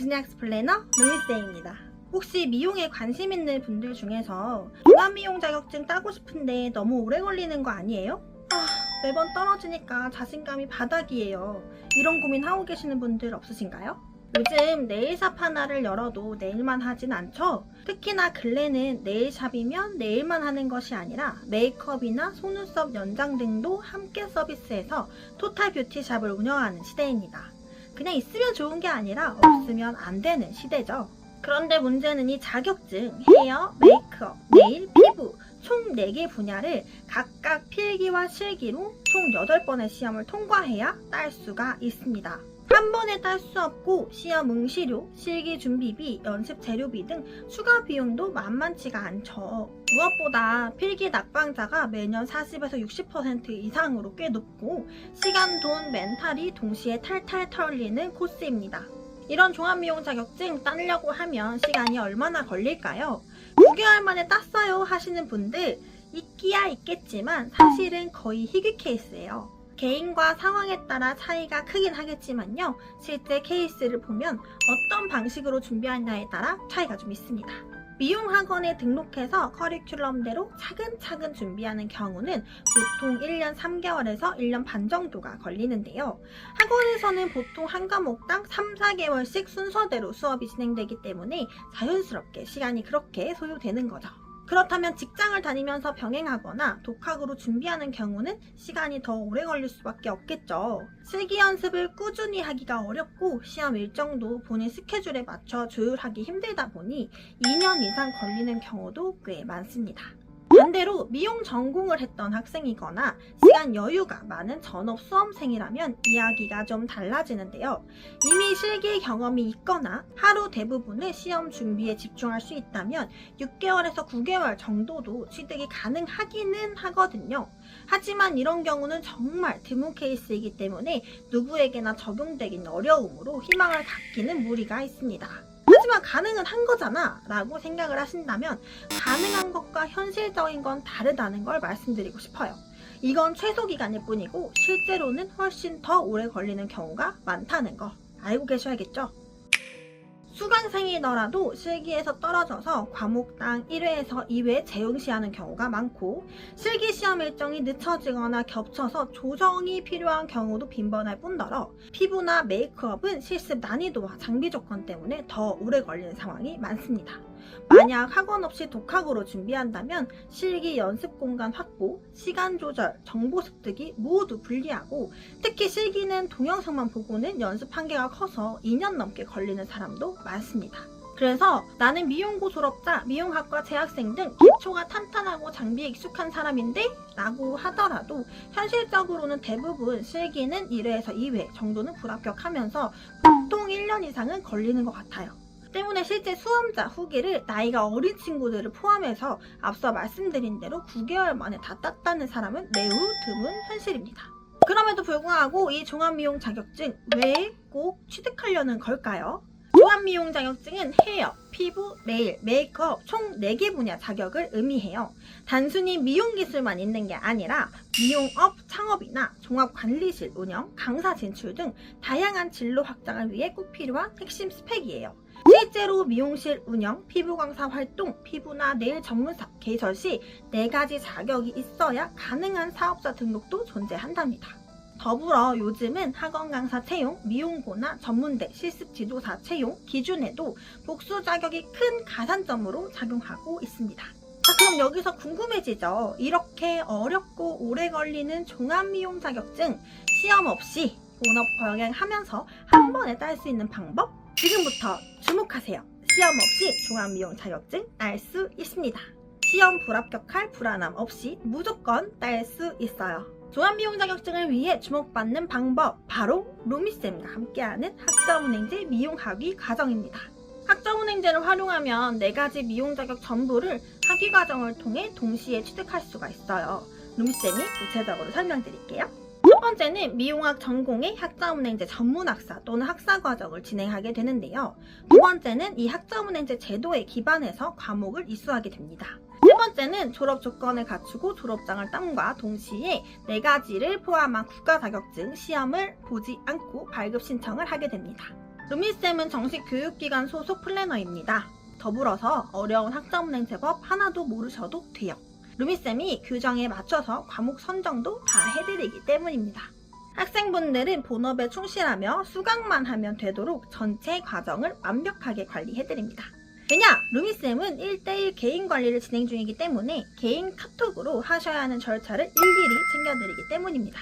당신의 학습 플래너 루이쌤입니다. 혹시 미용에 관심 있는 분들 중에서 종합미용 자격증 따고 싶은데 너무 오래 걸리는 거 아니에요? 매번 떨어지니까 자신감이 바닥이에요. 이런 고민 하고 계시는 분들 없으신가요? 요즘 네일샵 하나를 열어도 네일만 하진 않죠? 특히나 근래는 네일샵이면 네일만 하는 것이 아니라 메이크업이나 속눈썹 연장 등도 함께 서비스해서 토탈 뷰티샵을 운영하는 시대입니다. 그냥 있으면 좋은 게 아니라 없으면 안 되는 시대죠. 그런데 문제는 이 자격증, 헤어, 메이크업, 네일, 피부 총 4개 분야를 각각 필기와 실기로 총 8번의 시험을 통과해야 딸 수가 있습니다. 한 번에 딸 수 없고 시험 응시료, 실기 준비비, 연습 재료비 등 추가 비용도 만만치가 않죠. 무엇보다 필기 낙방자가 매년 40에서 60% 이상으로 꽤 높고 시간, 돈, 멘탈이 동시에 탈탈 털리는 코스입니다. 이런 종합미용 자격증 따려고 하면 시간이 얼마나 걸릴까요? 9개월 만에 땄어요 하시는 분들 있기야 있겠지만 사실은 거의 희귀 케이스예요. 개인과 상황에 따라 차이가 크긴 하겠지만요. 실제 케이스를 보면 어떤 방식으로 준비하냐에 따라 차이가 좀 있습니다. 미용학원에 등록해서 커리큘럼대로 차근차근 준비하는 경우는 보통 1년 3개월에서 1년 반 정도가 걸리는데요. 학원에서는 보통 한 과목당 3, 4개월씩 순서대로 수업이 진행되기 때문에 자연스럽게 시간이 그렇게 소요되는 거죠. 그렇다면 직장을 다니면서 병행하거나 독학으로 준비하는 경우는 시간이 더 오래 걸릴 수밖에 없겠죠. 실기 연습을 꾸준히 하기가 어렵고 시험 일정도 본인 스케줄에 맞춰 조율하기 힘들다 보니 2년 이상 걸리는 경우도 꽤 많습니다. 반대로 미용 전공을 했던 학생이거나 시간 여유가 많은 전업 수험생이라면 이야기가 좀 달라지는데요. 이미 실기 경험이 있거나 하루 대부분을 시험 준비에 집중할 수 있다면 6개월에서 9개월 정도도 취득이 가능하기는 하거든요. 하지만 이런 경우는 정말 드문 케이스이기 때문에 누구에게나 적용되긴 어려우므로 희망을 갖기는 무리가 있습니다. 하지만 가능은 한 거잖아 라고 생각을 하신다면 가능한 것과 현실적인 건 다르다는 걸 말씀드리고 싶어요. 이건 최소 기간일 뿐이고 실제로는 훨씬 더 오래 걸리는 경우가 많다는 거 알고 계셔야겠죠? 수강생이더라도 실기에서 떨어져서 과목당 1회에서 2회 재응시하는 경우가 많고 실기 시험 일정이 늦춰지거나 겹쳐서 조정이 필요한 경우도 빈번할 뿐더러 피부나 메이크업은 실습 난이도와 장비 조건 때문에 더 오래 걸리는 상황이 많습니다. 만약 학원 없이 독학으로 준비한다면 실기 연습 공간 확보, 시간 조절, 정보 습득이 모두 불리하고 특히 실기는 동영상만 보고는 연습 한계가 커서 2년 넘게 걸리는 사람도 많습니다. 그래서 나는 미용고 졸업자, 미용학과 재학생 등 기초가 탄탄하고 장비에 익숙한 사람인데 라고 하더라도 현실적으로는 대부분 실기는 1회에서 2회 정도는 불합격하면서 보통 1년 이상은 걸리는 것 같아요. 때문에 실제 수험자 후기를 나이가 어린 친구들을 포함해서 앞서 말씀드린 대로 9개월 만에 다 땄다는 사람은 매우 드문 현실입니다. 그럼에도 불구하고 이 종합미용 자격증 왜 꼭 취득하려는 걸까요? 종합미용 자격증은 헤어, 피부, 네일, 메이크업 총 4개 분야 자격을 의미해요. 단순히 미용 기술만 있는 게 아니라 미용업 창업이나 종합관리실 운영, 강사 진출 등 다양한 진로 확장을 위해 꼭 필요한 핵심 스펙이에요. 실제로 미용실 운영, 피부 강사 활동, 피부나 네일 전문사 개설 시 4가지 자격이 있어야 가능한 사업자 등록도 존재한답니다. 더불어 요즘은 학원 강사 채용, 미용고나 전문대 실습 지도사 채용 기준에도 복수 자격이 큰 가산점으로 작용하고 있습니다. 자, 그럼 여기서 궁금해지죠? 이렇게 어렵고 오래 걸리는 종합미용 자격증 시험 없이 본업 병행하면서 한 번에 딸 수 있는 방법? 지금부터 주목하세요. 시험 없이 종합미용 자격증 딸 수 있습니다. 시험 불합격할 불안함 없이 무조건 딸 수 있어요. 종합미용 자격증을 위해 주목받는 방법 바로 루미쌤과 함께하는 학점은행제 미용학위 과정입니다. 학점은행제를 활용하면 4가지 미용 자격 전부를 학위 과정을 통해 동시에 취득할 수가 있어요. 루미쌤이 구체적으로 설명드릴게요. 첫 번째는 미용학 전공의 학점은행제 전문학사 또는 학사과정을 진행하게 되는데요. 두 번째는 이 학점은행제 제도에 기반해서 과목을 이수하게 됩니다. 세 번째는 졸업 조건을 갖추고 졸업장을 땀과 동시에 4가지를 포함한 국가 자격증 시험을 보지 않고 발급 신청을 하게 됩니다. 루미쌤은 정식 교육기관 소속 플래너입니다. 더불어서 어려운 학점은행 제법 하나도 모르셔도 돼요. 루미쌤이 규정에 맞춰서 과목 선정도 다 해드리기 때문입니다. 학생분들은 본업에 충실하며 수강만 하면 되도록 전체 과정을 완벽하게 관리해드립니다. 왜냐? 루미쌤은 1대1 개인 관리를 진행 중이기 때문에 개인 카톡으로 하셔야 하는 절차를 일일이 챙겨드리기 때문입니다.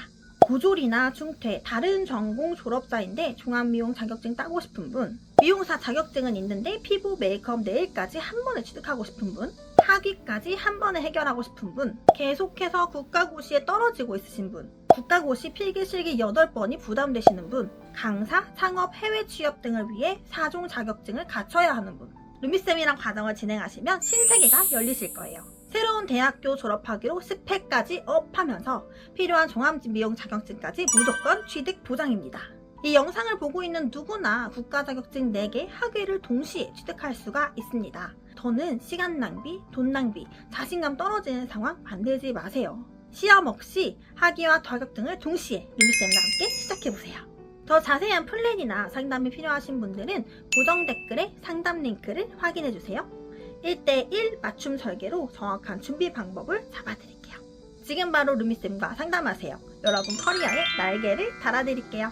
고졸이나 중퇴, 다른 전공 졸업자인데 종합미용 자격증 따고 싶은 분, 미용사 자격증은 있는데 피부, 메이크업, 네일까지 한 번에 취득하고 싶은 분, 학위까지 한 번에 해결하고 싶은 분, 계속해서 국가고시에 떨어지고 있으신 분, 국가고시 필기실기 8번이 부담되시는 분, 강사, 창업, 해외 취업 등을 위해 4종 자격증을 갖춰야 하는 분, 루미쌤이랑 과정을 진행하시면 신세계가 열리실 거예요. 새로운 대학교 졸업하기로 스펙까지 업하면서 필요한 종합미용 자격증까지 무조건 취득 보장입니다. 이 영상을 보고 있는 누구나 국가 자격증 4개 학위를 동시에 취득할 수가 있습니다. 더는 시간 낭비, 돈 낭비, 자신감 떨어지는 상황 만들지 마세요. 시험 없이 학위와 자격증을 동시에 루미쌤과 함께 시작해보세요. 더 자세한 플랜이나 상담이 필요하신 분들은 고정 댓글에 상담 링크를 확인해주세요. 1대1 맞춤 설계로 정확한 준비 방법을 잡아드릴게요. 지금 바로 루미쌤과 상담하세요. 여러분 커리어에 날개를 달아드릴게요.